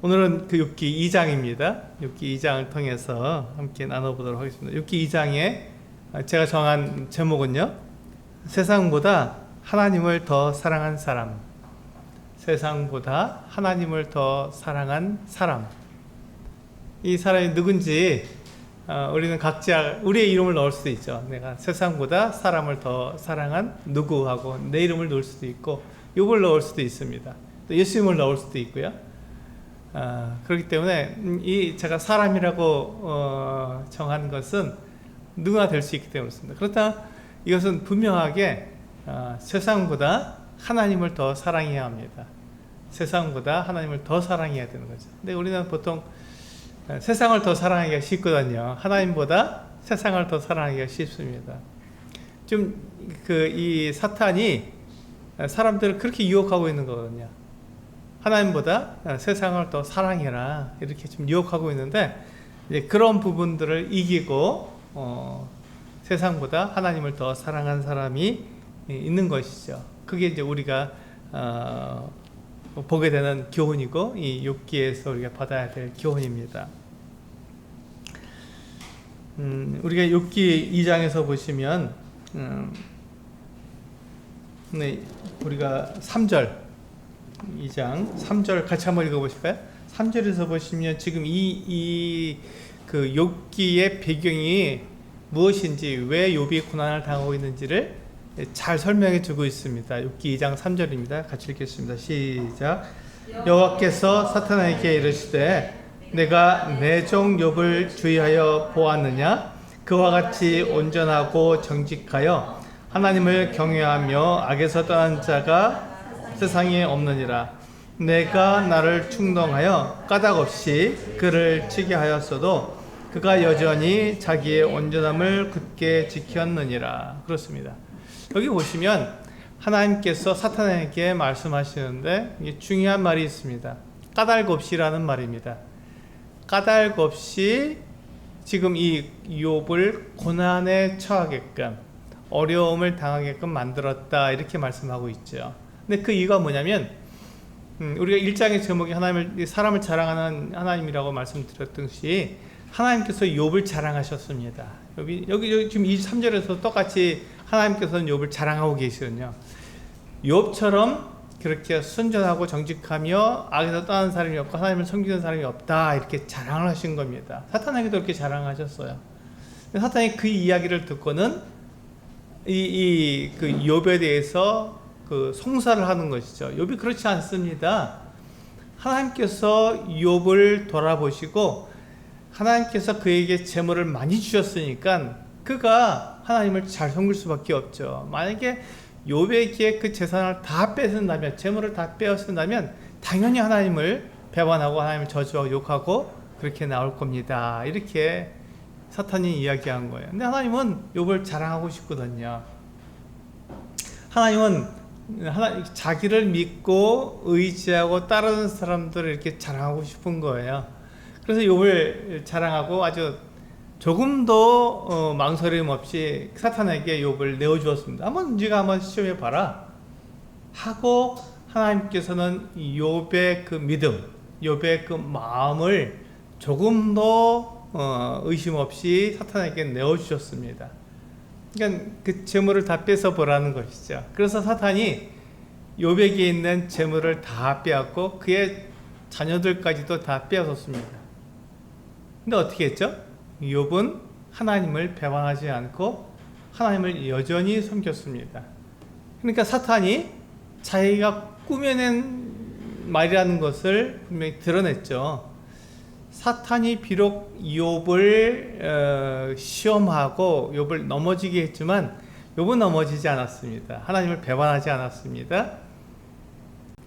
오늘은 그 욥기 2장입니다. 욥기 2장을 통해서 함께 나눠보도록 하겠습니다. 욥기 2장에 제가 정한 제목은요, 세상보다 하나님을 더 사랑한 사람. 세상보다 하나님을 더 사랑한 사람. 이 사람이 누군지 우리는 각자 우리의 이름을 넣을 수도 있죠. 내가 세상보다 사람을 더 사랑한 누구하고 내 이름을 넣을 수도 있고, 욥을 넣을 수도 있습니다. 또 예수님을 넣을 수도 있고요. 그렇기 때문에 제가 사람이라고 정한 것은 누구나 될 수 있기 때문입니다. 그렇다 이것은 분명하게 세상보다 하나님을 더 사랑해야 합니다. 세상보다 하나님을 더 사랑해야 되는 거죠. 근데 우리는 보통 세상을 더 사랑하기가 쉽거든요. 하나님보다 세상을 더 사랑하기가 쉽습니다. 좀 이 사탄이 사람들을 그렇게 유혹하고 있는 거거든요. 하나님보다 세상을 더 사랑해라, 이렇게 좀 유혹하고 있는데, 이제 그런 부분들을 이기고 세상보다 하나님을 더 사랑한 사람이 있는 것이죠. 그게 이제 우리가 보게 되는 교훈이고, 이 욥기에서 우리가 받아야 될 교훈입니다. 우리가 욥기 2장에서 보시면 우리가 3절 2장 3절 같이 한번 읽어보실까요? 3절에서 보시면 지금 그 욥기의 배경이 무엇인지, 왜 욥이 고난을 당하고 있는지를 잘 설명해 주고 있습니다. 욥기 2장 3절입니다. 같이 읽겠습니다. 시작. 여호와께서 사탄에게 이르시되 내가 내 종 욥을 주의하여 보았느냐? 그와 같이 온전하고 정직하여 하나님을 경외하며 악에서 떠난 자가 세상에 없느니라. 내가 나를 충동하여 까닭없이 그를 치게 하였어도 그가 여전히 자기의 온전함을 굳게 지켰느니라. 그렇습니다. 여기 보시면 하나님께서 사탄에게 말씀하시는데 이게 중요한 말이 있습니다. 까닭없이라는 말입니다. 까닭없이 지금 이 욥을 고난에 처하게끔, 어려움을 당하게끔 만들었다, 이렇게 말씀하고 있죠. 근데 그 이유가 뭐냐면, 우리가 1장의 제목이 사람을 자랑하는 하나님이라고 말씀드렸듯이 하나님께서 욥을 자랑하셨습니다. 여기 지금 23절에서 똑같이 하나님께서는 욥을 자랑하고 계시거든요. 욥처럼 그렇게 순전하고 정직하며 악에서 떠난 사람이 없고 하나님을 섬기는 사람이 없다, 이렇게 자랑을 하신 겁니다. 사탄에게도 그렇게 자랑하셨어요. 사탄이 그 이야기를 듣고는 그 욥에 대해서 송사를 하는 것이죠. 욥이 그렇지 않습니다. 하나님께서 욥을 돌아보시고 하나님께서 그에게 재물을 많이 주셨으니까 그가 하나님을 잘 섬길 수밖에 없죠. 만약에 욥에게 그 재산을 다 뺏은다면, 재물을 다 빼앗는다면 당연히 하나님을 배반하고 하나님을 저주하고 욕하고 그렇게 나올 겁니다. 이렇게 사탄이 이야기한 거예요. 근데 하나님은 욥을 자랑하고 싶거든요. 하나님은 자기를 믿고 의지하고 따르는 사람들을 이렇게 자랑하고 싶은 거예요. 그래서 욥을 자랑하고 아주 조금도 망설임 없이 사탄에게 욥을 내어주었습니다. 네가 한번 시험해 봐라 하고, 하나님께서는 욥의 그 믿음, 욥의 그 마음을 조금도 의심 없이 사탄에게 내어주셨습니다. 그러니까 그 재물을 다 뺏어 보라는 것이죠. 그래서 사탄이 욥에게 있는 재물을 다 빼앗고 그의 자녀들까지도 다 빼앗았습니다. 근데 어떻게 했죠? 욥은 하나님을 배반하지 않고 하나님을 여전히 섬겼습니다. 그러니까 사탄이 자기가 꾸며낸 말이라는 것을 분명히 드러냈죠. 사탄이 비록 욥을 시험하고 욥을 넘어지게 했지만 욥은 넘어지지 않았습니다. 하나님을 배반하지 않았습니다.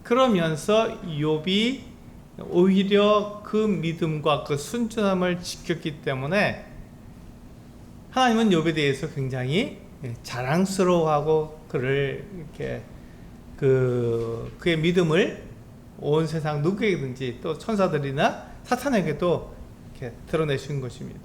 그러면서 욥이 오히려 그 믿음과 그 순전함을 지켰기 때문에 하나님은 욥에 대해서 굉장히 자랑스러워하고 그를 이렇게 그의 믿음을 온 세상 누구에게든지, 또 천사들이나 사탄에게도 이렇게 드러내신 것입니다.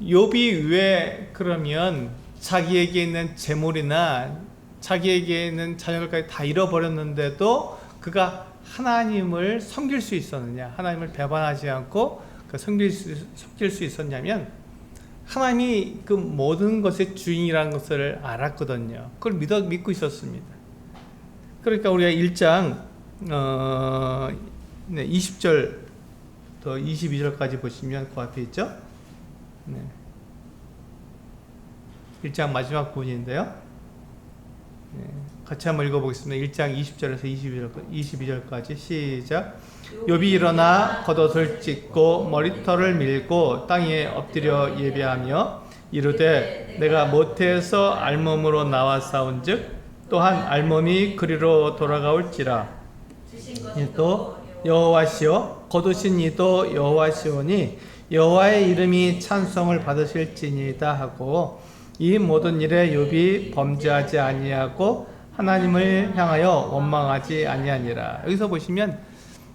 욥이 왜 그러면 자기에게 있는 재물이나 자기에게 있는 자녀들까지 다 잃어버렸는데도 그가 하나님을 섬길 수 있었느냐, 하나님을 배반하지 않고 섬길 수 있었냐면, 하나님이 그 모든 것의 주인이라는 것을 알았거든요. 그걸 믿고 있었습니다. 그러니까 우리가 1장 20절 더 22절까지 보시면 그 앞에 있죠. 1장 마지막 부분인데요. 같이 한번 읽어보겠습니다. 1장 20절에서 22절까지 시작. 욥이 일어나 겉옷을 찢고 머리털을 밀고 땅에 엎드려 예배하며 이르되 내가 모태에서 알몸으로 나와 싸운즉 또한 알몸이 그리로 돌아가올지라. 또 여호와시오 거두신 이도 여호와시오니 여호와의 이름이 찬송을 받으실지니이다 하고, 이 모든 일에 욥이 범죄하지 아니하고 하나님을 향하여 원망하지 아니하니라. 여기서 보시면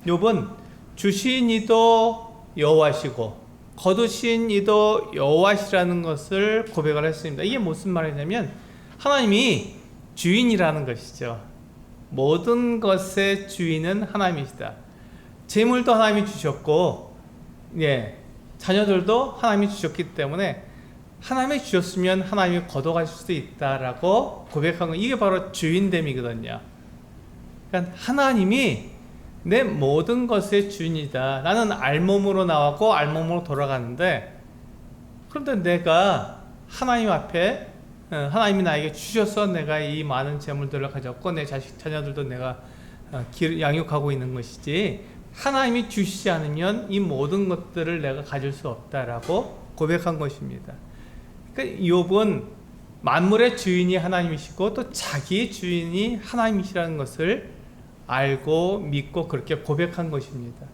욥은 주신 이도 여호와시고 거두신 이도 여호와시라는 것을 고백을 했습니다. 이게 무슨 말이냐면 하나님이 주인이라는 것이죠. 모든 것의 주인은 하나님이시다. 재물도 하나님이 주셨고, 자녀들도 하나님이 주셨기 때문에 하나님이 주셨으면 하나님이 걷어가실 수도 있다라고 고백한 거, 이게 바로 주인됨이거든요. 그러니까 하나님이 내 모든 것의 주인이다. 나는 알몸으로 나왔고 알몸으로 돌아가는데, 그런데 내가 하나님 앞에 하나님이 나에게 주셔서 내가 이 많은 재물들을 가졌고 내 자녀들도 내가 양육하고 있는 것이지, 하나님이 주시지 않으면 이 모든 것들을 내가 가질 수 없다라고 고백한 것입니다. 그러니까 욥은 만물의 주인이 하나님이시고 또 자기의 주인이 하나님이시라는 것을 알고 믿고 그렇게 고백한 것입니다.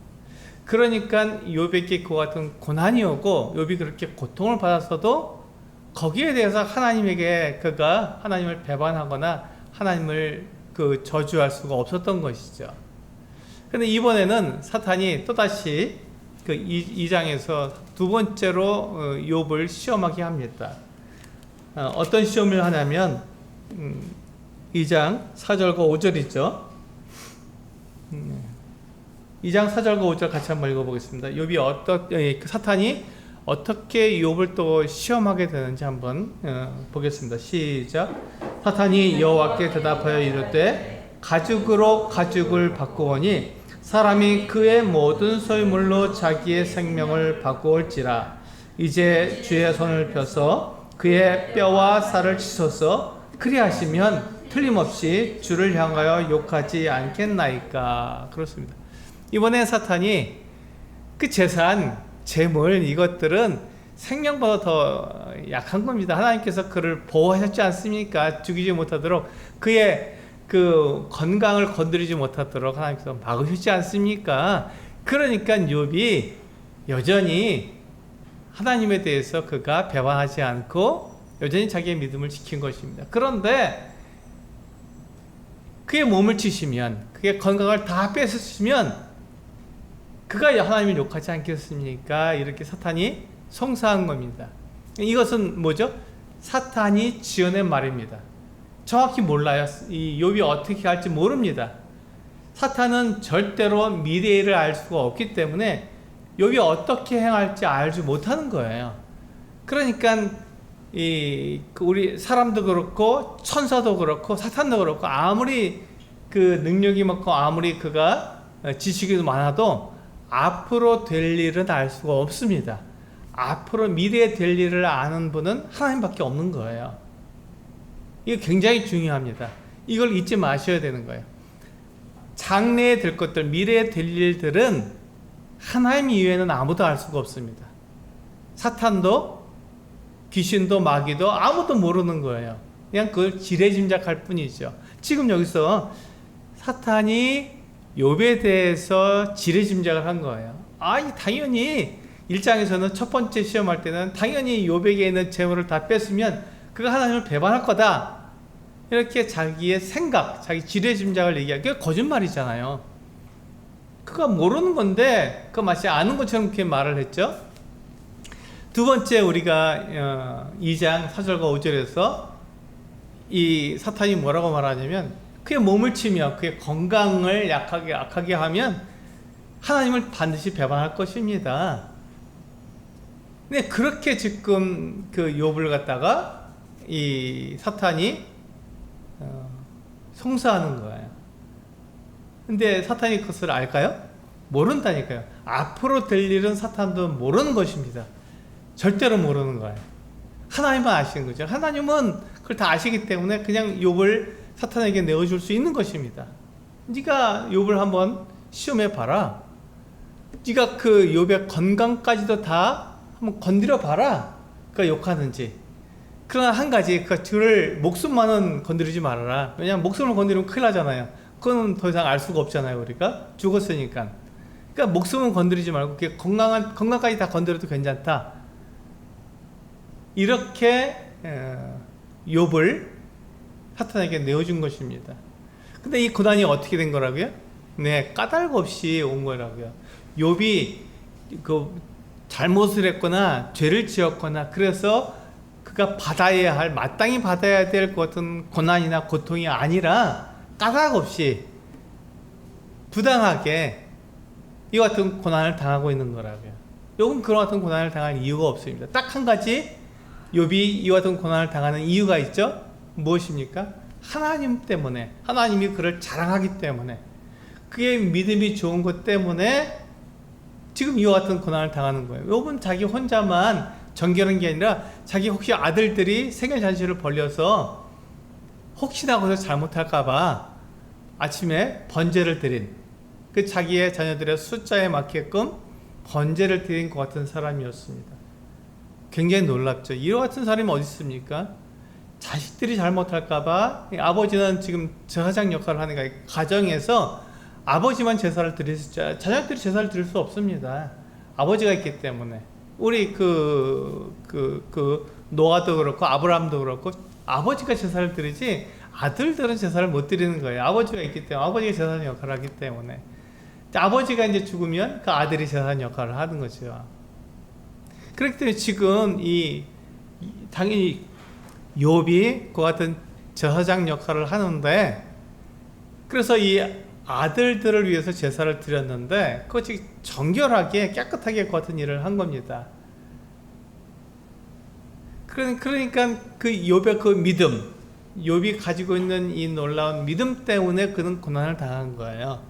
그러니까 욥에게 그와 같은 고난이 오고 욥이 그렇게 고통을 받았어도 거기에 대해서 하나님에게 그가 하나님을 배반하거나 하나님을 저주할 수가 없었던 것이죠. 근데 이번에는 사탄이 또다시 2장에서 두 번째로 욥을 시험하게 합니다. 어떤 시험을 하냐면 2장 4절과 5절이죠. 2장 4절과 5절 같이 한번 읽어보겠습니다. 사탄이 어떻게 욥을 또 시험하게 되는지 한번 보겠습니다. 시작. 사탄이 여호와께 대답하여 이르되 가죽으로 가죽을 바꾸오니 사람이 그의 모든 소유물로 자기의 생명을 바꾸올지라. 이제 주의 손을 펴서 그의 뼈와 살을 치소서. 그리하시면 틀림없이 주를 향하여 욕하지 않겠나이까. 그렇습니다. 이번에 사탄이 그 재산, 재물, 이것들은 생명보다 더 약한 겁니다. 하나님께서 그를 보호하셨지 않습니까? 죽이지 못하도록, 그의 건강을 건드리지 못하도록 하나님께서 막으셨지 않습니까? 그러니까 욥이 여전히 하나님에 대해서 그가 배반하지 않고 여전히 자기의 믿음을 지킨 것입니다. 그런데 그의 몸을 치시면, 그의 건강을 다 뺏으시면 그가 하나님을 욕하지 않겠습니까? 이렇게 사탄이 송사한 겁니다. 이것은 뭐죠? 사탄이 지어낸 말입니다. 정확히 몰라요. 이 욥이 어떻게 할지 모릅니다. 사탄은 절대로 미래를 알 수가 없기 때문에 욥이 어떻게 행할지 알지 못하는 거예요. 그러니까 우리 사람도 그렇고 천사도 그렇고 사탄도 그렇고 아무리 능력이 많고 아무리 그가 지식이 많아도 앞으로 될 일은 알 수가 없습니다. 앞으로 미래에 될 일을 아는 분은 하나님밖에 없는 거예요. 이게 굉장히 중요합니다. 이걸 잊지 마셔야 되는 거예요. 장래에 될 것들, 미래에 될 일들은 하나님 이외에는 아무도 알 수가 없습니다. 사탄도 귀신도 마귀도 아무도 모르는 거예요. 그냥 그걸 지레짐작할 뿐이죠. 지금 여기서 사탄이 욥에 대해서 지레짐작을 한 거예요. 당연히 1장에서는 첫 번째 시험할 때는 당연히 욥에게 있는 재물을 다 뺐으면 그가 하나님을 배반할 거다. 이렇게 자기의 생각, 자기 지레짐작을 얘기하기, 그게 거짓말이잖아요. 그가 모르는 건데 그 마치 아는 것처럼 그렇게 말을 했죠. 두 번째, 우리가 2장 4절과 5절에서 이 사탄이 뭐라고 말하냐면 그의 몸을 치며 그의 건강을 약하게 하면 하나님을 반드시 배반할 것입니다. 근데 그렇게 지금 그 욥을 갖다가 이 사탄이 송사하는 거예요. 근데 사탄이 그것을 알까요? 모른다니까요. 앞으로 될 일은 사탄도 모르는 것입니다. 절대로 모르는 거예요. 하나님만 아시는 거죠. 하나님은 그걸 다 아시기 때문에 그냥 욥을 사탄에게 내어줄 수 있는 것입니다. 네가 욥을 한번 시험해 봐라. 네가 그 욥의 건강까지도 다 한번 건드려 봐라. 그가 욕하는지. 그러나 한 가지, 그 줄을 목숨만은 건드리지 말아라. 왜냐하면 목숨을 건드리면 큰일 나잖아요. 그건 더 이상 알 수가 없잖아요. 우리가 죽었으니까. 그러니까 목숨은 건드리지 말고 건강까지 다 건드려도 괜찮다. 이렇게 욥을 사탄에게 내어준 것입니다. 근데 이 고난이 어떻게 된 거라고요? 네, 까닭 없이 온 거라고요. 욥이 그 잘못을 했거나 죄를 지었거나 그래서 그가 마땅히 받아야 될 것은 고난이나 고통이 아니라 까닭 없이 부당하게 이와 같은 고난을 당하고 있는 거라고요. 욥은 그와 같은 고난을 당할 이유가 없습니다. 딱 한 가지 욥이 이와 같은 고난을 당하는 이유가 있죠. 무엇입니까? 하나님 때문에, 하나님이 그를 자랑하기 때문에, 그의 믿음이 좋은 것 때문에 지금 이와 같은 고난을 당하는 거예요. 욥은 자기 혼자만 정결한 게 아니라 자기 혹시 아들들이 생일 잔치를 벌려서 혹시나 거기서 잘못할까봐 아침에 번제를 드린, 그 자기의 자녀들의 숫자에 맞게끔 번제를 드린 것 같은 사람이었습니다. 굉장히 놀랍죠. 이와 같은 사람이 어디 있습니까? 자식들이 잘못할까봐, 아버지는 지금 제사장 역할을 하는 거예요. 가정에서 아버지만 제사를 드릴 수 있죠. 자녀들이 제사를 드릴 수 없습니다. 아버지가 있기 때문에. 우리 노아도 그렇고 아브라함도 그렇고 아버지가 제사를 드리지 아들들은 제사를 못 드리는 거예요. 아버지가 있기 때문에, 아버지가 제사장 역할을 하기 때문에. 아버지가 이제 죽으면 그 아들이 제사장 역할을 하는 거죠. 그렇기 때문에 지금 당연히 욥이 그 같은 제사장 역할을 하는데, 그래서 이 아들들을 위해서 제사를 드렸는데 그것이 정결하게 깨끗하게 그 같은 일을 한 겁니다. 그러니까 그 욥의 그 믿음, 욥이 가지고 있는 이 놀라운 믿음 때문에 그는 고난을 당한 거예요.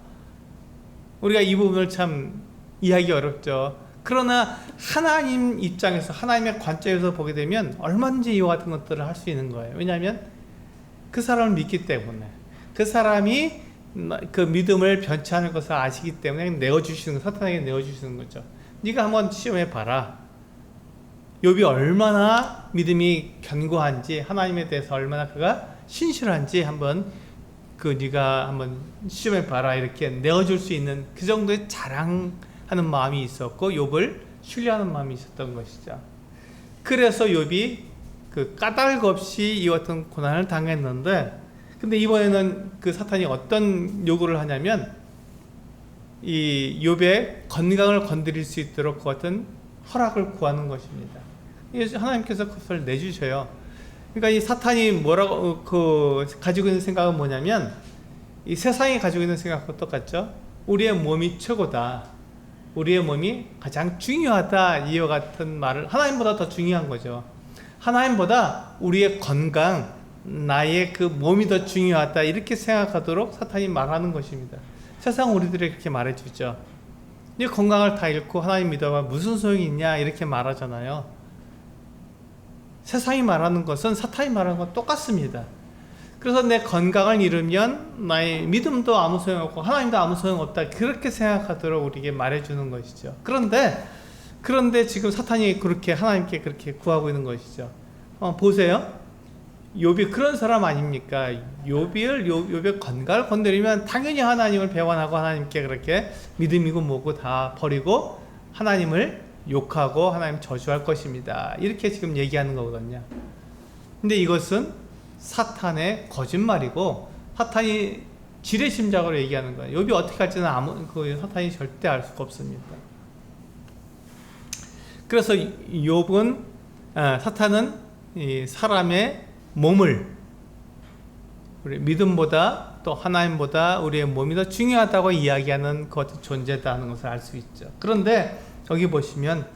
우리가 이 부분을 참 이해하기 어렵죠. 그러나 하나님 입장에서, 하나님의 관점에서 보게 되면 얼마든지 이와 같은 것들을 할 수 있는 거예요. 왜냐하면 그 사람을 믿기 때문에, 그 사람이 그 믿음을 변치 않을 것을 아시기 때문에 내어주시는, 사탄에게 내어주시는 거죠. 네가 한번 시험해 봐라. 욥이 얼마나 믿음이 견고한지, 하나님에 대해서 얼마나 그가 신실한지 네가 한번 시험해 봐라. 이렇게 내어줄 수 있는 그 정도의 자랑하는 마음이 있었고, 욥을 신뢰하는 마음이 있었던 것이죠. 그래서 욥이 그 까닭 없이 이와 같은 고난을 당했는데, 근데 이번에는 그 사탄이 어떤 요구를 하냐면, 이 욥의 건강을 건드릴 수 있도록 그 같은 허락을 구하는 것입니다. 하나님께서 그것을 내주셔요. 그러니까 이 사탄이 가지고 있는 생각은 뭐냐면, 이 세상이 가지고 있는 생각과 똑같죠. 우리의 몸이 최고다. 우리의 몸이 가장 중요하다. 이와 같은 말을, 하나님보다 더 중요한 거죠. 하나님보다 우리의 건강, 나의 그 몸이 더 중요하다. 이렇게 생각하도록 사탄이 말하는 것입니다. 세상 우리들이 그렇게 말해주죠. 네 건강을 다 잃고 하나님 믿어봐 무슨 소용이 있냐, 이렇게 말하잖아요. 세상이 말하는 것은 사탄이 말하는 건 똑같습니다. 그래서 내 건강을 잃으면 나의 믿음도 아무 소용없고 하나님도 아무 소용없다, 그렇게 생각하도록 우리에게 말해주는 것이죠. 그런데 지금 사탄이 그렇게 하나님께 그렇게 구하고 있는 것이죠. 보세요. 욥이 그런 사람 아닙니까? 욥의 건강을 건드리면 당연히 하나님을 배반하고 하나님께 그렇게 믿음이고 뭐고 다 버리고 하나님을 욕하고 하나님 저주할 것입니다. 이렇게 지금 얘기하는 거거든요. 근데 이것은 사탄의 거짓말이고, 사탄이 지레심작으로 얘기하는 거예요. 욥이 어떻게 할지는 사탄이 절대 알 수가 없습니다. 그래서 사탄은 이 사람의 몸을 우리 믿음보다 또 하나님보다 우리의 몸이 더 중요하다고 이야기하는 그 어떤 존재다 하는 것을 알 수 있죠. 그런데 여기 보시면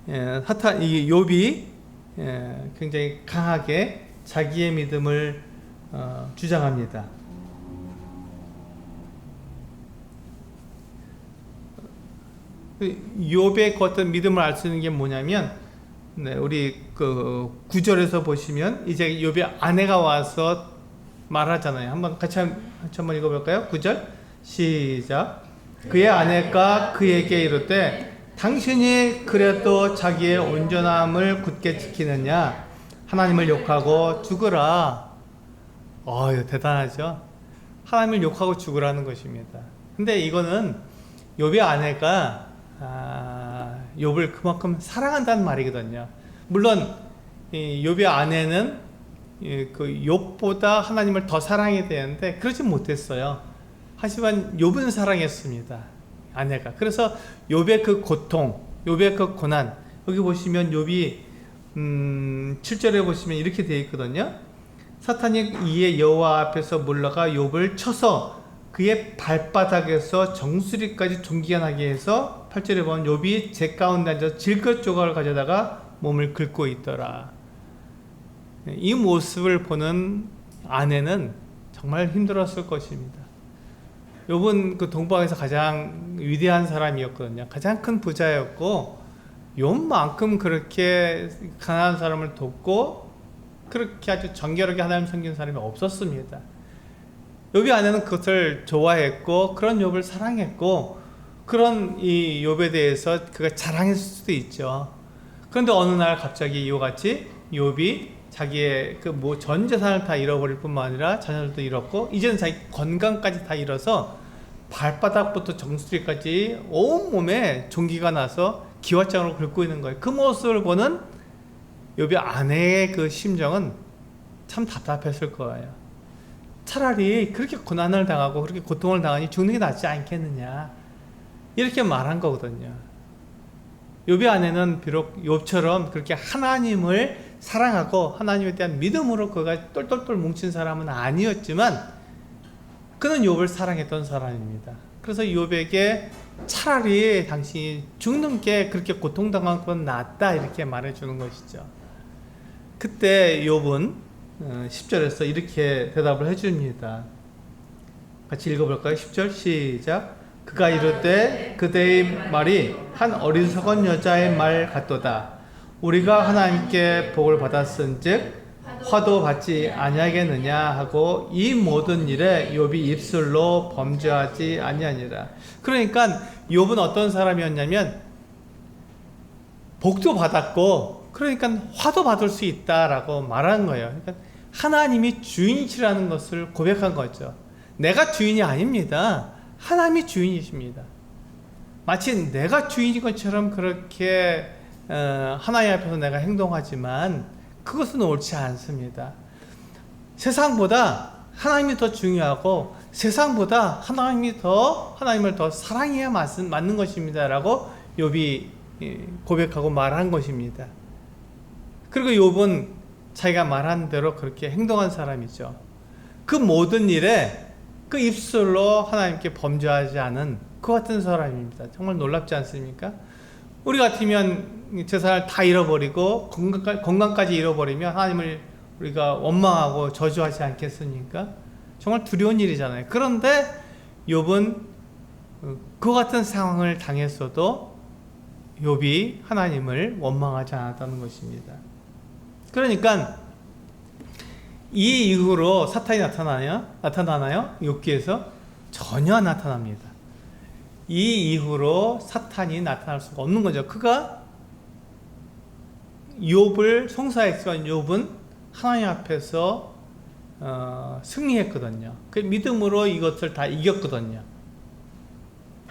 이 욥이 굉장히 강하게 자기의 믿음을 주장합니다. 욥의 그 어떤 믿음을 알 수 있는 게 뭐냐면, 우리 그 9절에서 보시면 이제 욥의 아내가 와서 말하잖아요. 같이 한번 읽어볼까요? 9절 시작. 그의 아내가 그에게 이르되 당신이 그래도 자기의 온전함을 굳게 지키느냐? 하나님을 욕하고 죽으라. 이거 대단하죠? 하나님을 욕하고 죽으라는 것입니다. 근데 이거는 욥의 아내가 욥을 그만큼 사랑한다는 말이거든요. 물론 욥의 아내는 그 욥보다 하나님을 더 사랑해야 되는데 그러지 못했어요. 하지만 욥은 사랑했습니다. 아내가. 그래서 욥의 그 고통, 욥의 그 고난, 여기 보시면 욥이 7절에 보시면 이렇게 되어 있거든요. 사탄이 이에 여호와 앞에서 물러가 욥을 쳐서 그의 발바닥에서 정수리까지 종기가 나게 해서 8절에 보면 욥이 재 가운데 앉아서 질것 조각을 가져다가 몸을 긁고 있더라. 이 모습을 보는 아내는 정말 힘들었을 것입니다. 욥은 그 동방에서 가장 위대한 사람이었거든요. 가장 큰 부자였고 욥만큼 그렇게 가난한 사람을 돕고 그렇게 아주 정결하게 하나님 섬기는 사람이 없었습니다. 욥의 아내는 그것을 좋아했고 그런 욥을 사랑했고 그런 이 욥에 대해서 그가 자랑했을 수도 있죠. 그런데 어느 날 갑자기 이와 같이 욥이 자기의 그 전 재산을 다 잃어버릴 뿐만 아니라 자녀들도 잃었고 이제는 자기 건강까지 다 잃어서 발바닥부터 정수리까지 온몸에 종기가 나서 기왓장으로 긁고 있는 거예요. 그 모습을 보는 욥의 아내의 그 심정은 참 답답했을 거예요. 차라리 그렇게 고난을 당하고 그렇게 고통을 당하니 죽는 게 낫지 않겠느냐 이렇게 말한 거거든요. 욥의 아내는 비록 욥처럼 그렇게 하나님을 사랑하고 하나님에 대한 믿음으로 그가 똘똘똘 뭉친 사람은 아니었지만 그는 욥을 사랑했던 사람입니다. 그래서 욥에게 차라리 당신이 죽는 게 그렇게 고통당한 건 낫다 이렇게 말해주는 것이죠. 그때 욥은 10절에서 이렇게 대답을 해줍니다. 같이 읽어볼까요? 10절 시작. 그가 이르되 그대의 말이 한 어리석은 여자의 말 같도다. 우리가 하나님께 복을 받았은즉 화도 받지 아니하겠느냐 하고 이 모든 일에 욥이 입술로 범죄하지 아니하니라. 그러니까 욥은 어떤 사람이었냐면 복도 받았고 그러니까 화도 받을 수 있다라고 말한 거예요. 그러니까 하나님이 주인이시라는 것을 고백한 거죠. 내가 주인이 아닙니다. 하나님이 주인이십니다. 마치 내가 주인인 것처럼 그렇게 하나님 앞에서 내가 행동하지만 그것은 옳지 않습니다. 세상보다 하나님이 더 중요하고 세상보다 하나님을 더 사랑해야 맞는 것입니다라고 욥이 고백하고 말한 것입니다. 그리고 욥은 자기가 말한 대로 그렇게 행동한 사람이죠. 그 모든 일에 그 입술로 하나님께 범죄하지 않은 그 같은 사람입니다. 정말 놀랍지 않습니까? 우리 같으면 재산을 다 잃어버리고 건강까지 잃어버리면 하나님을 우리가 원망하고 저주하지 않겠습니까? 정말 두려운 일이잖아요. 그런데 욥은 그 같은 상황을 당했어도 욥이 하나님을 원망하지 않았다는 것입니다. 그러니까 이 이후로 사탄이 나타나나요? 욥기에서? 전혀 나타납니다. 이 이후로 사탄이 나타날 수가 없는 거죠. 그가 욥을 송사했지만 욥은 하나님 앞에서 승리했거든요. 그 믿음으로 이것을 다 이겼거든요.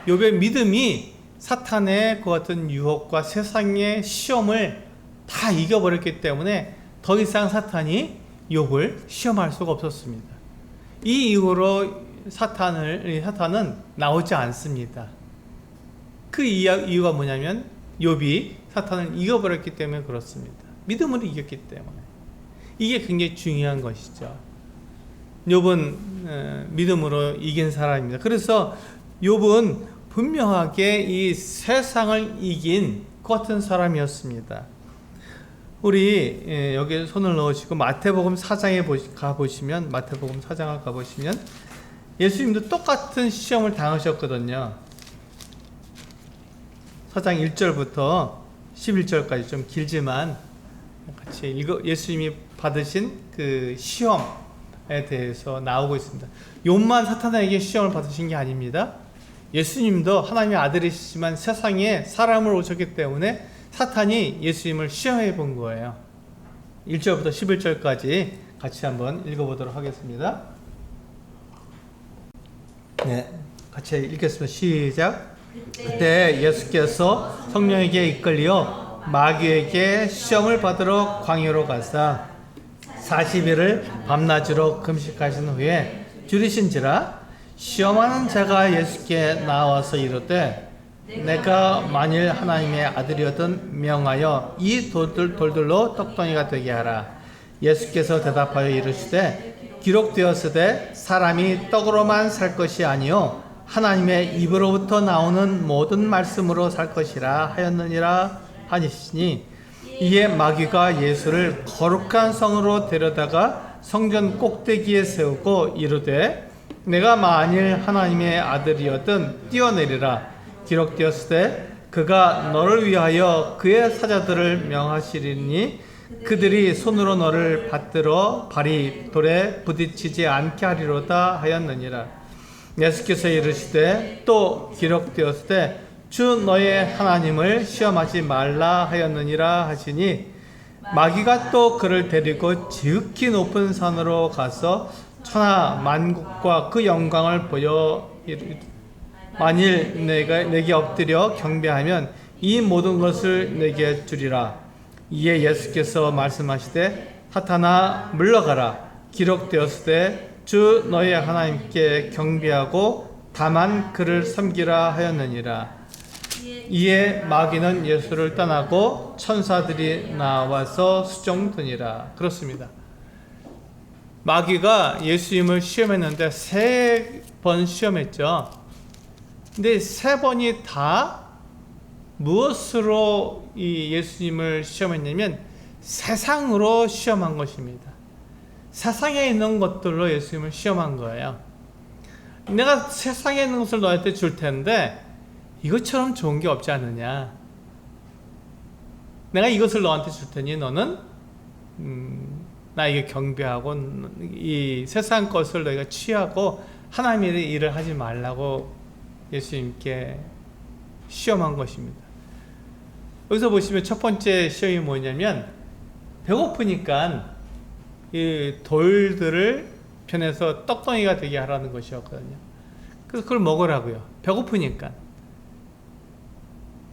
욥의 믿음이 사탄의 그 같은 유혹과 세상의 시험을 다 이겨버렸기 때문에 더 이상 사탄이 욥을 시험할 수가 없었습니다. 이 이후로 사탄은 나오지 않습니다. 그 이유가 뭐냐면 욥이 사탄을 이겨버렸기 때문에 그렇습니다. 믿음으로 이겼기 때문에. 이게 굉장히 중요한 것이죠. 욥은 믿음으로 이긴 사람입니다. 그래서 욥은 분명하게 이 세상을 이긴 그 같은 사람이었습니다. 우리 여기 손을 넣으시고 마태복음 4장에 가보시면, 마태복음 4장을 가보시면 예수님도 똑같은 시험을 당하셨거든요. 4장 1절부터 11절까지 좀 길지만 같이 예수님이 받으신 그 시험에 대해서 나오고 있습니다. 욥만 사탄에게 시험을 받으신 게 아닙니다. 예수님도 하나님의 아들이시지만 세상에 사람으로 오셨기 때문에 사탄이 예수님을 시험해 본 거예요. 1절부터 11절까지 같이 한번 읽어보도록 하겠습니다. 네, 같이 읽겠습니다. 시작. 그때 예수께서 성령에게 이끌려 마귀에게 시험을 받으러 광야로 가사 40일을 밤낮으로 금식하신 후에 줄이신지라 시험하는 자가 예수께 나와서 이르되 내가 만일 하나님의 아들이었던 명하여 이 돌들로 떡덩이가 되게 하라. 예수께서 대답하여 이르시되 기록되었으되 사람이 떡으로만 살 것이 아니요 하나님의 입으로부터 나오는 모든 말씀으로 살 것이라 하였느니라 하시니 이에 마귀가 예수를 거룩한 성으로 데려다가 성전 꼭대기에 세우고 이르되 내가 만일 하나님의 아들이었든 뛰어내리라. 기록되었을 때 그가 너를 위하여 그의 사자들을 명하시리니 그들이 손으로 너를 받들어 발이 돌에 부딪히지 않게 하리로다 하였느니라. 예수께서 이르시되 또 기록되었을 때 주 너의 하나님을 시험하지 말라 하였느니라 하시니 마귀가 또 그를 데리고 지극히 높은 산으로 가서 천하 만국과 그 영광을 보여 만일 내게 엎드려 경배하면 이 모든 것을 내게 주리라. 이에 예수께서 말씀하시되 사탄아 물러가라. 기록되었을 때 주 너의 하나님께 경배하고 다만 그를 섬기라 하였느니라. 이에 마귀는 예수를 떠나고 천사들이 나와서 수종드니라. 그렇습니다. 마귀가 예수님을 시험했는데 3번 시험했죠. 근데 3번이 다 무엇으로 이 예수님을 시험했냐면 세상으로 시험한 것입니다. 세상에 있는 것들로 예수님을 시험한 거예요. 내가 세상에 있는 것을 너한테 줄 텐데 이것처럼 좋은 게 없지 않느냐. 내가 이것을 너한테 줄 테니 너는 나에게 경배하고 이 세상 것을 너희가 취하고 하나님의 일을 하지 말라고 예수님께 시험한 것입니다. 여기서 보시면 첫 번째 시험이 뭐냐면 배고프니까 이 돌들을 편해서 떡덩이가 되게 하라는 것이었거든요. 그래서 그걸 먹으라고요. 배고프니까.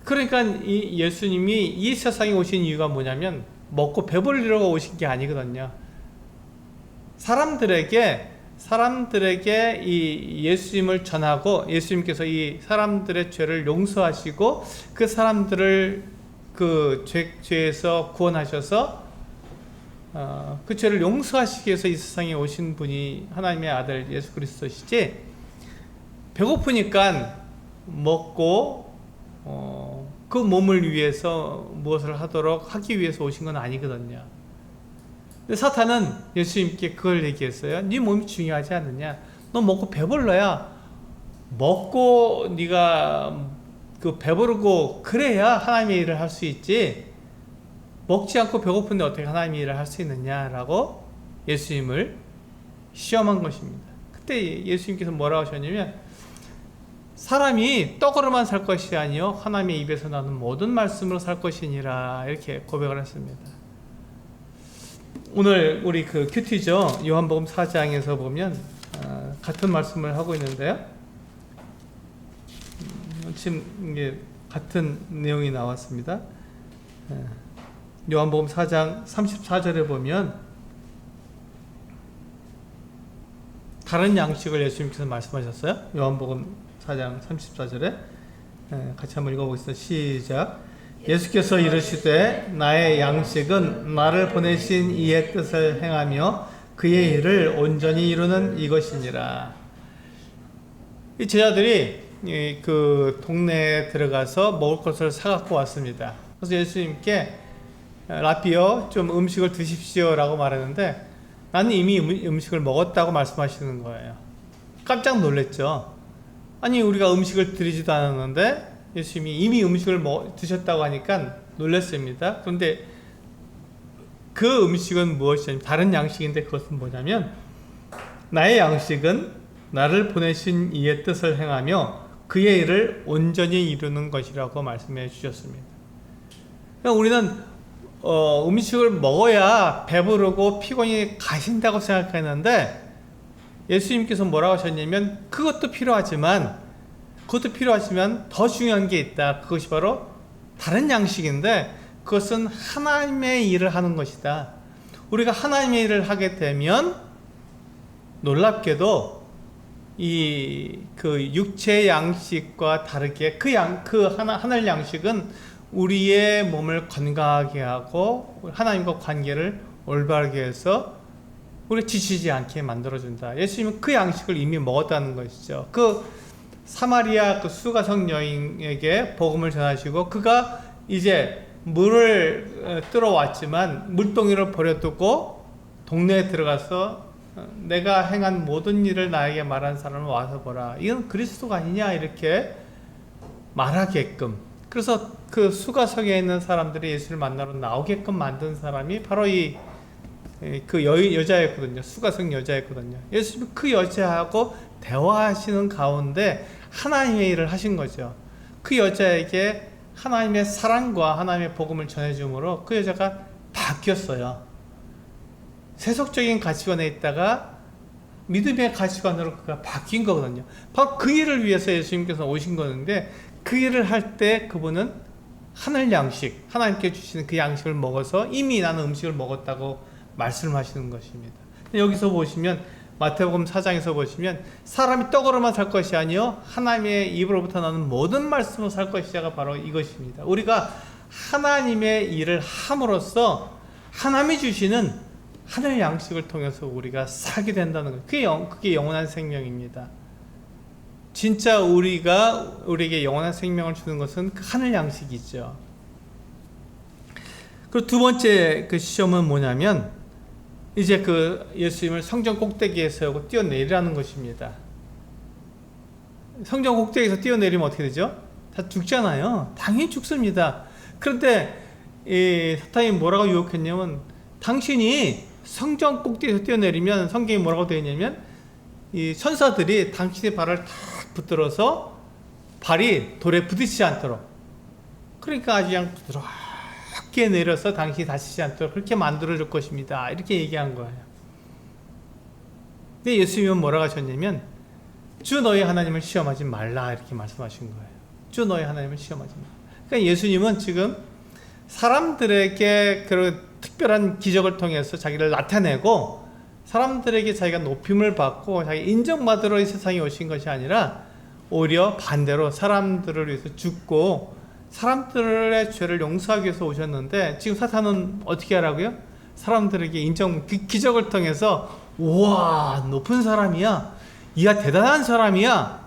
그러니까 이 예수님이 이 세상에 오신 이유가 뭐냐면 먹고 배부르려고 오신 게 아니거든요. 사람들에게 이 예수님을 전하고 예수님께서 이 사람들의 죄를 용서하시고 그 사람들을 그 죄에서 구원하셔서 그 죄를 용서하시기 위해서 이 세상에 오신 분이 하나님의 아들 예수 그리스도시지, 배고프니까 먹고 그 몸을 위해서 무엇을 하기 위해서 오신 건 아니거든요. 근데 사탄은 예수님께 그걸 얘기했어요. 네 몸이 중요하지 않느냐? 너 먹고 배불러야 먹고 네가 그 배부르고 그래야 하나님의 일을 할 수 있지. 먹지 않고 배고픈데 어떻게 하나님의 일을 할 수 있느냐라고 예수님을 시험한 것입니다. 그때 예수님께서 뭐라고 하셨냐면 사람이 떡으로만 살 것이 아니요 하나님의 입에서 나는 모든 말씀으로 살 것이니라 이렇게 고백을 했습니다. 오늘 우리 그 큐티죠. 요한복음 4장에서 보면 같은 말씀을 하고 있는데요. 지금 이게 같은 내용이 나왔습니다. 요한복음 4장 34절에 보면 다른 양식을 예수님께서 말씀하셨어요. 요한복음 4장 34절에 같이 한번 읽어보겠습니다. 시작. 예수께서 이르시되 나의 양식은 나를 보내신 이의 뜻을 행하며 그의 일을 온전히 이루는 이것이니라. 이 제자들이 그 동네에 들어가서 먹을 것을 사갖고 왔습니다. 그래서 예수님께 라비어 좀 음식을 드십시오 라고 말했는데 나는 이미 음식을 먹었다고 말씀하시는 거예요. 깜짝 놀랐죠. 아니 우리가 음식을 드리지도 않았는데 예수님이 이미 음식을 드셨다고 하니까 놀랐습니다. 그런데 그 음식은 무엇이냐면 다른 양식인데 그것은 뭐냐면 나의 양식은 나를 보내신 이의 뜻을 행하며 그의 일을 온전히 이루는 것이라고 말씀해 주셨습니다. 그러니까 우리는 음식을 먹어야 배부르고 피곤이 가신다고 생각했는데 예수님께서 뭐라고 하셨냐면 그것도 필요하지만 더 중요한 게 있다. 그것이 바로 다른 양식인데 그것은 하나님의 일을 하는 것이다. 우리가 하나님의 일을 하게 되면 놀랍게도 그 육체의 양식과 다르게 하늘 양식은 우리의 몸을 건강하게 하고 하나님과 관계를 올바르게 해서 우리 지치지 않게 만들어준다. 예수님은 그 양식을 이미 먹었다는 것이죠. 그 사마리아 그 수가성 여인에게 복음을 전하시고 그가 이제 물을 뜨러 왔지만 물동이를 버려두고 동네에 들어가서 내가 행한 모든 일을 나에게 말한 사람을 와서 보라. 이건 그리스도가 아니냐 이렇게 말하게끔. 그래서 그 수가성에 있는 사람들이 예수를 만나러 나오게끔 만든 사람이 바로 그 여자였거든요. 수가성 여자였거든요. 예수님이 그 여자하고 대화하시는 가운데 하나님의 일을 하신 거죠. 그 여자에게 하나님의 사랑과 하나님의 복음을 전해줌으로 그 여자가 바뀌었어요. 세속적인 가치관에 있다가 믿음의 가치관으로 그가 바뀐 거거든요. 바로 그 일을 위해서 예수님께서 오신 거는데 그 일을 할 때 그분은 하늘 양식, 하나님께 주시는 그 양식을 먹어서 이미 나는 음식을 먹었다고 말씀하시는 것입니다. 여기서 보시면 마태복음 4장에서 보시면 사람이 떡으로만 살 것이 아니요 하나님의 입으로부터 나는 모든 말씀으로 살 것이자가 바로 이것입니다. 우리가 하나님의 일을 함으로써 하나님이 주시는 하늘 양식을 통해서 우리가 살게 된다는 거예요. 그게 영원한 생명입니다. 진짜 우리에게 영원한 생명을 주는 것은 그 하늘 양식이죠. 그리고 두 번째 그 시험은 뭐냐면 이제 그 예수님을 성전 꼭대기에 세우고 뛰어내리라는 것입니다. 성전 꼭대기에서 뛰어내리면 어떻게 되죠? 다 죽잖아요. 당연히 죽습니다. 그런데 사탄이 뭐라고 유혹했냐면 당신이 성전 꼭대기에서 뛰어내리면 성경이 뭐라고 되어 있냐면 이 천사들이 당신의 발을 탁 붙들어서 발이 돌에 부딪히지 않도록 그러니까 아주 그냥 부드럽게 내려서 당신이 다치지 않도록 그렇게 만들어줄 것입니다. 이렇게 얘기한 거예요. 근데 예수님은 뭐라고 하셨냐면 주 너희 하나님을 시험하지 말라 이렇게 말씀하신 거예요. 주 너희 하나님을 시험하지 말라. 그러니까 예수님은 지금 사람들에게 그런 특별한 기적을 통해서 자기를 나타내고 사람들에게 자기가 높임을 받고 자기 인정받으러 이 세상에 오신 것이 아니라 오히려 반대로 사람들을 위해서 죽고 사람들의 죄를 용서하기 위해서 오셨는데 지금 사탄은 어떻게 하라고요? 사람들에게 그 기적을 통해서 우와 높은 사람이야, 이야 대단한 사람이야,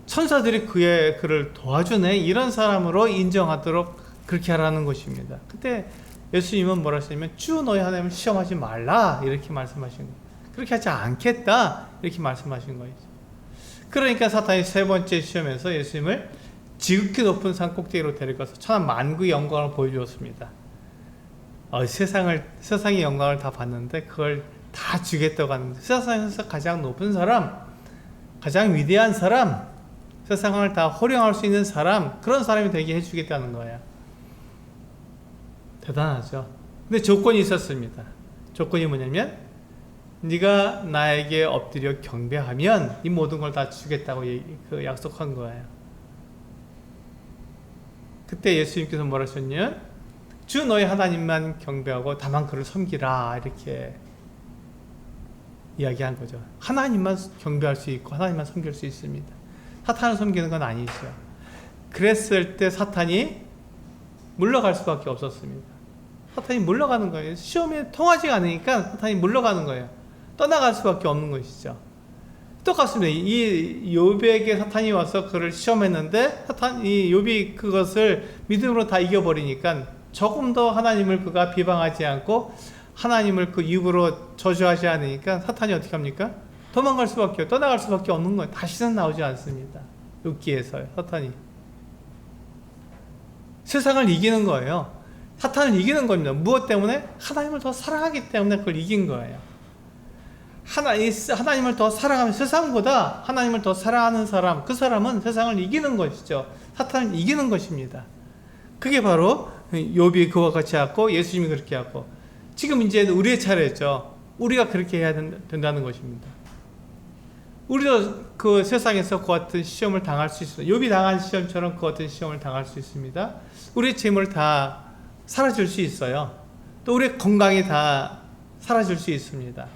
천사들이 그를 도와주네 이런 사람으로 인정하도록 그렇게 하라는 것입니다. 그때 예수님은 뭐라 하시냐면 주 너희 하나님을 시험하지 말라 이렇게 말씀하신 거예요. 그렇게 하지 않겠다 이렇게 말씀하신 거예요. 그러니까 사탄이 세 번째 시험에서 예수님을 지극히 높은 산 꼭대기로 데려가서 천한 만국의 영광을 보여주었습니다. 세상의 영광을 다 봤는데 그걸 다 주겠다고 하는데 세상에서 가장 높은 사람, 가장 위대한 사람, 세상을 다 호령할 수 있는 사람, 그런 사람이 되게 해주겠다는 거예요. 대단하죠. 근데 조건이 있었습니다. 조건이 뭐냐면 네가 나에게 엎드려 경배하면 이 모든 걸 다 주겠다고 약속한 거예요. 그때 예수님께서 뭐라 하셨냐면 주 너희 하나님만 경배하고 다만 그를 섬기라 이렇게 이야기한 거죠. 하나님만 경배할 수 있고 하나님만 섬길 수 있습니다. 사탄을 섬기는 건 아니죠. 그랬을 때 사탄이 물러갈 수밖에 없었습니다. 사탄이 물러가는 거예요. 시험에 통하지 않으니까 사탄이 물러가는 거예요. 떠나갈 수밖에 없는 것이죠. 똑같습니다. 이 욥에게 사탄이 와서 그를 시험했는데 이 욥이 그것을 믿음으로 다 이겨버리니까 조금 더 하나님을 그가 비방하지 않고 하나님을 그 입으로 저주하지 않으니까 사탄이 어떻게 합니까? 도망갈 수밖에, 떠나갈 수밖에 없는 거예요. 다시는 나오지 않습니다. 욥기에서요, 사탄이. 세상을 이기는 거예요. 사탄을 이기는 겁니다. 무엇 때문에? 하나님을 더 사랑하기 때문에 그걸 이긴 거예요. 하나님을 더 사랑하면, 세상보다 하나님을 더 사랑하는 사람, 그 사람은 세상을 이기는 것이죠. 사탄을 이기는 것입니다. 그게 바로 욥이 그와 같이 하고 예수님이 그렇게 하고, 지금 이제 우리의 차례죠. 우리가 그렇게 해야 된다는 것입니다. 우리도 그 세상에서 그 같은 시험을 당할 수 있습니다. 욥이 당한 시험처럼 그 같은 시험을 당할 수 있습니다. 우리의 재물 다 사라질 수 있어요. 또 우리의 건강이 다 사라질 수 있습니다.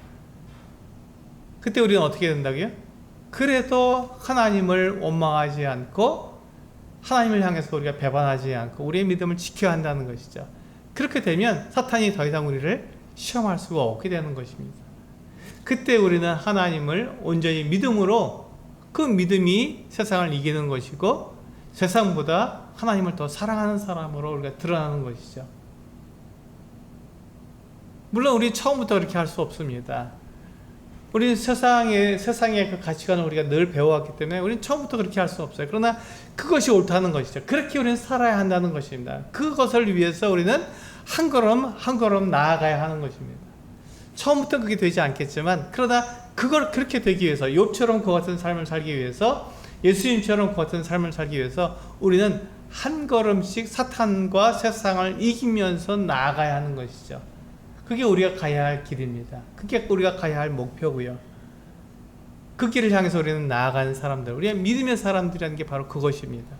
그때 우리는 어떻게 된다고요? 그래도 하나님을 원망하지 않고 하나님을 향해서 우리가 배반하지 않고 우리의 믿음을 지켜야 한다는 것이죠. 그렇게 되면 사탄이 더 이상 우리를 시험할 수가 없게 되는 것입니다. 그때 우리는 하나님을 온전히 믿음으로, 그 믿음이 세상을 이기는 것이고 세상보다 하나님을 더 사랑하는 사람으로 우리가 드러나는 것이죠. 물론 우리 처음부터 그렇게 할 수 없습니다. 우리는 세상의 그 가치관을 우리가 늘 배워왔기 때문에 우리는 처음부터 그렇게 할 수 없어요. 그러나 그것이 옳다는 것이죠. 그렇게 우리는 살아야 한다는 것입니다. 그것을 위해서 우리는 한 걸음 한 걸음 나아가야 하는 것입니다. 처음부터 그게 되지 않겠지만, 그러나 그걸 그렇게 되기 위해서, 욥처럼 그 같은 삶을 살기 위해서, 예수님처럼 그 같은 삶을 살기 위해서 우리는 한 걸음씩 사탄과 세상을 이기면서 나아가야 하는 것이죠. 그게 우리가 가야 할 길입니다. 그게 우리가 가야 할 목표고요. 그 길을 향해서 우리는 나아가는 사람들, 우리의 믿음의 사람들이라는 게 바로 그것입니다.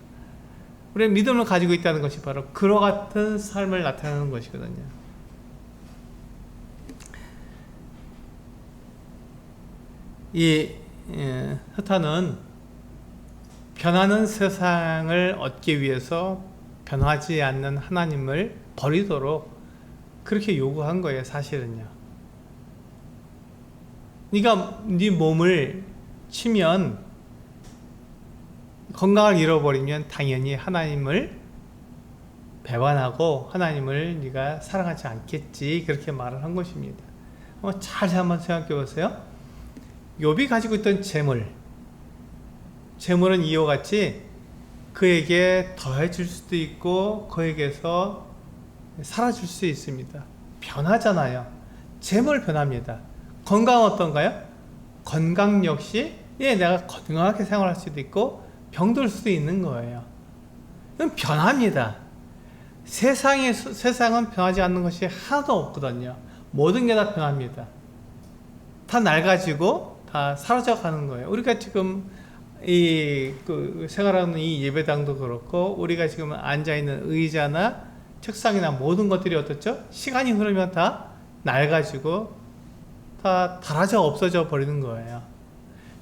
우리의 믿음을 가지고 있다는 것이 바로 그와 같은 삶을 나타내는 것이거든요. 사탄은 변하는 세상을 얻기 위해서 변하지 않는 하나님을 버리도록 그렇게 요구한 거예요, 사실은요. 네가 네 몸을 치면, 건강을 잃어버리면 당연히 하나님을 배반하고 하나님을 네가 사랑하지 않겠지, 그렇게 말을 한 것입니다. 잘 한번 생각해 보세요. 욥이 가지고 있던 재물은 이와 같이 그에게 더해질 수도 있고 그에게서 사라질 수 있습니다. 변하잖아요. 재물 변합니다. 건강 어떤가요? 건강 역시 내가 건강하게 생활할 수도 있고 병들 수도 있는 거예요. 이건 변합니다. 세상은 변하지 않는 것이 하나도 없거든요. 모든 게 다 변합니다. 다 낡아지고 다 사라져가는 거예요. 우리가 지금 생활하는 이 예배당도 그렇고, 우리가 지금 앉아있는 의자나 책상이나 모든 것들이 어떻죠? 시간이 흐르면 다 낡아지고 다 닳아져 없어져 버리는 거예요.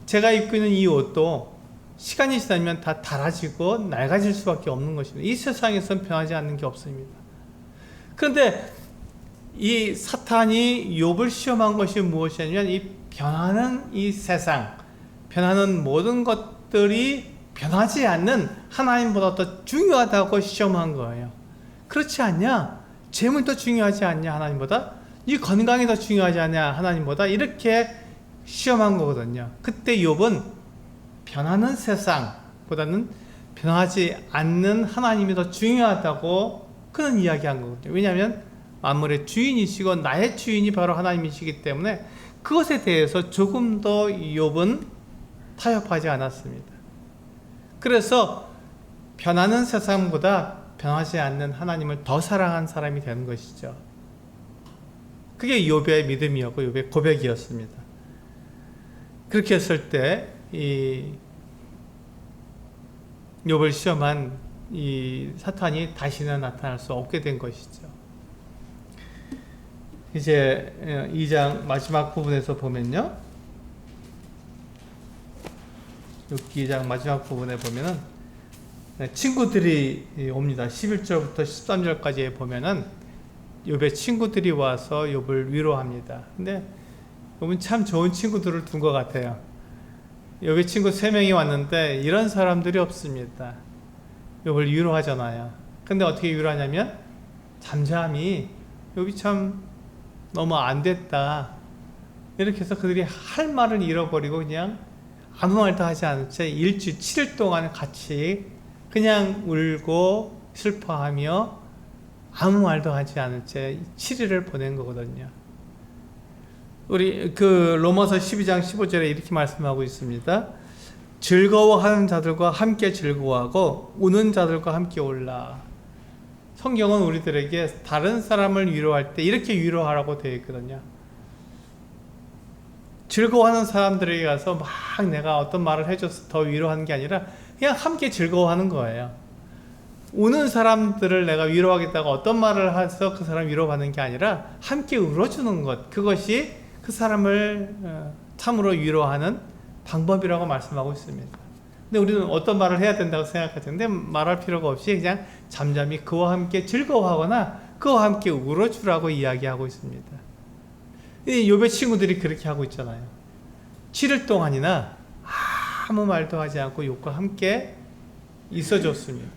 제가 입고 있는 이 옷도 시간이 지나면 다 닳아지고 낡아질 수밖에 없는 것입니다. 이 세상에서는 변하지 않는 게 없습니다. 그런데 이 사탄이 욥을 시험한 것이 무엇이냐면, 이 변하는 이 세상, 변하는 모든 것들이 변하지 않는 하나님보다 더 중요하다고 시험한 거예요. 그렇지 않냐? 재물이 더 중요하지 않냐, 하나님보다? 네 건강이 더 중요하지 않냐, 하나님보다? 이렇게 시험한 거거든요. 그때 욥은 변하는 세상보다는 변하지 않는 하나님이 더 중요하다고 그는 이야기한 거거든요. 왜냐하면 만물의 주인이시고 나의 주인이 바로 하나님이시기 때문에 그것에 대해서 조금 더 욥은 타협하지 않았습니다. 그래서 변하는 세상보다 변하지 않는 하나님을 더 사랑한 사람이 되는 것이죠. 그게 욥의 믿음이었고 욥의 고백이었습니다. 그렇게 했을 때 이 욥을 시험한 이 사탄이 다시는 나타날 수 없게 된 것이죠. 이제 2장 마지막 부분에서 보면요, 욥기 2장 마지막 부분에 보면은 친구들이 옵니다. 11절부터 13절까지 보면은 욥의 친구들이 와서 욥을 위로합니다. 근데 욥은 참 좋은 친구들을 둔 것 같아요. 욥의 친구 3명이 왔는데 이런 사람들이 없습니다. 욥을 위로하잖아요. 근데 어떻게 위로하냐면 잠잠히 욥이 참 너무 안 됐다 이렇게 해서 그들이 할 말을 잃어버리고 그냥 아무 말도 하지 않은 채 일주일 7일 동안 같이 그냥 울고 슬퍼하며 아무 말도 하지 않은 채 7일을 보낸 거거든요. 우리 그 로마서 12장 15절에 이렇게 말씀하고 있습니다. 즐거워하는 자들과 함께 즐거워하고 우는 자들과 함께 울라. 성경은 우리들에게 다른 사람을 위로할 때 이렇게 위로하라고 되어 있거든요. 즐거워하는 사람들에게 가서 막 내가 어떤 말을 해줘서 더 위로하는 게 아니라 그냥 함께 즐거워하는 거예요. 우는 사람들을 내가 위로하겠다고 어떤 말을 해서 그 사람 위로받는 게 아니라 함께 울어주는 것, 그것이 그 사람을 참으로 위로하는 방법이라고 말씀하고 있습니다. 근데 우리는 어떤 말을 해야 된다고 생각하는데 말할 필요가 없이 그냥 잠잠히 그와 함께 즐거워하거나 그와 함께 울어주라고 이야기하고 있습니다. 이 욥의 친구들이 그렇게 하고 있잖아요. 7일 동안이나 아무 말도 하지 않고 욥과 함께 있어줬습니다.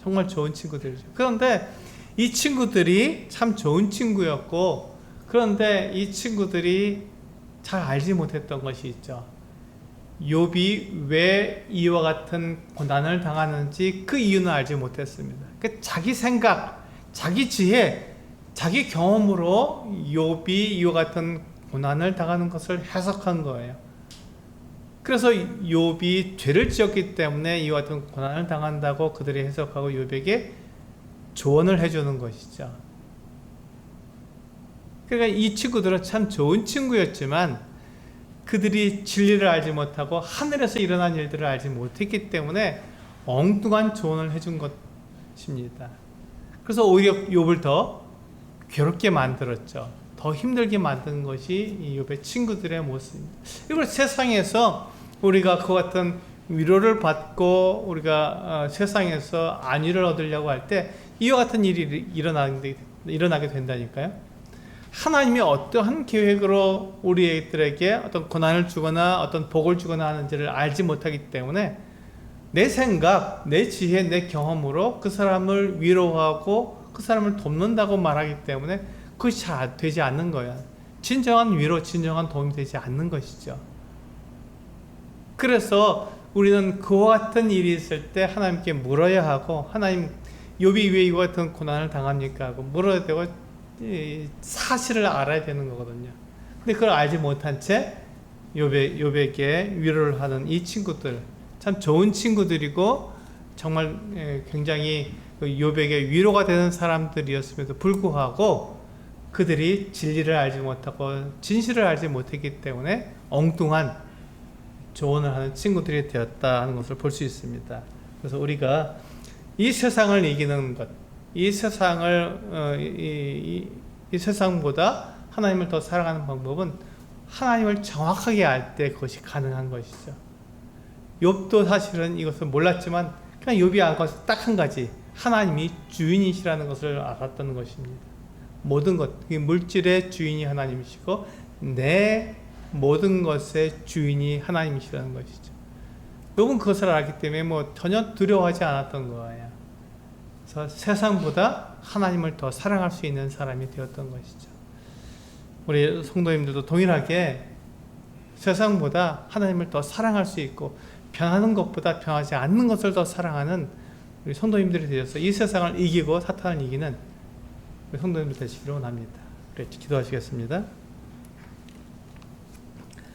정말 좋은 친구들이죠. 그런데 이 친구들이 참 좋은 친구였고, 그런데 이 친구들이 잘 알지 못했던 것이 있죠. 욥이 왜 이와 같은 고난을 당하는지 그 이유는 알지 못했습니다. 그러니까 자기 생각, 자기 지혜, 자기 경험으로 욥이 이와 같은 고난을 당하는 것을 해석한 거예요. 그래서 욥이 죄를 지었기 때문에 이와 같은 고난을 당한다고 그들이 해석하고 욥에게 조언을 해주는 것이죠. 그러니까 이 친구들은 참 좋은 친구였지만 그들이 진리를 알지 못하고 하늘에서 일어난 일들을 알지 못했기 때문에 엉뚱한 조언을 해준 것입니다. 그래서 오히려 욥을 더 괴롭게 만들었죠. 더 힘들게 만든 것이 이 욥의 친구들의 모습입니다. 이걸 세상에서 우리가 그 같은 위로를 받고 우리가 세상에서 안위를 얻으려고 할 때 이와 같은 일이 일어나게 된다니까요. 하나님이 어떠한 계획으로 우리들에게 어떤 고난을 주거나 어떤 복을 주거나 하는지를 알지 못하기 때문에 내 생각, 내 지혜, 내 경험으로 그 사람을 위로하고 그 사람을 돕는다고 말하기 때문에 그것이 잘 되지 않는 거야. 진정한 위로, 진정한 도움이 되지 않는 것이죠. 그래서 우리는 그와 같은 일이 있을 때 하나님께 물어야 하고, 하나님, 욥이 왜 이와 같은 고난을 당합니까? 하고 물어야 되고 사실을 알아야 되는 거거든요. 근데 그걸 알지 못한 채 욥에게 위로를 하는 이 친구들, 참 좋은 친구들이고 정말 굉장히 욥에게 위로가 되는 사람들이었음에도 불구하고 그들이 진리를 알지 못하고 진실을 알지 못했기 때문에 엉뚱한 조언을 하는 친구들이 되었다 하는 것을 볼 수 있습니다. 그래서 우리가 이 세상을 이기는 것, 이 세상을 이 세상보다 하나님을 더 사랑하는 방법은 하나님을 정확하게 알 때 그것이 가능한 것이죠. 욥도 사실은 이것을 몰랐지만 그냥 욥이 알 것은 딱 한 가지, 하나님이 주인이시라는 것을 알았던 것입니다. 모든 것, 물질의 주인이 하나님이시고 내 모든 것의 주인이 하나님이시라는 것이죠. 욥은 그것을 알기 때문에 전혀 두려워하지 않았던 거예요. 그래서 세상보다 하나님을 더 사랑할 수 있는 사람이 되었던 것이죠. 우리 성도님들도 동일하게 세상보다 하나님을 더 사랑할 수 있고 변하는 것보다 변하지 않는 것을 더 사랑하는 우리 성도님들이 되어서 이 세상을 이기고 사탄을 이기는 우리 성도님들 되시기를 원합니다. 그래, 기도하시겠습니다.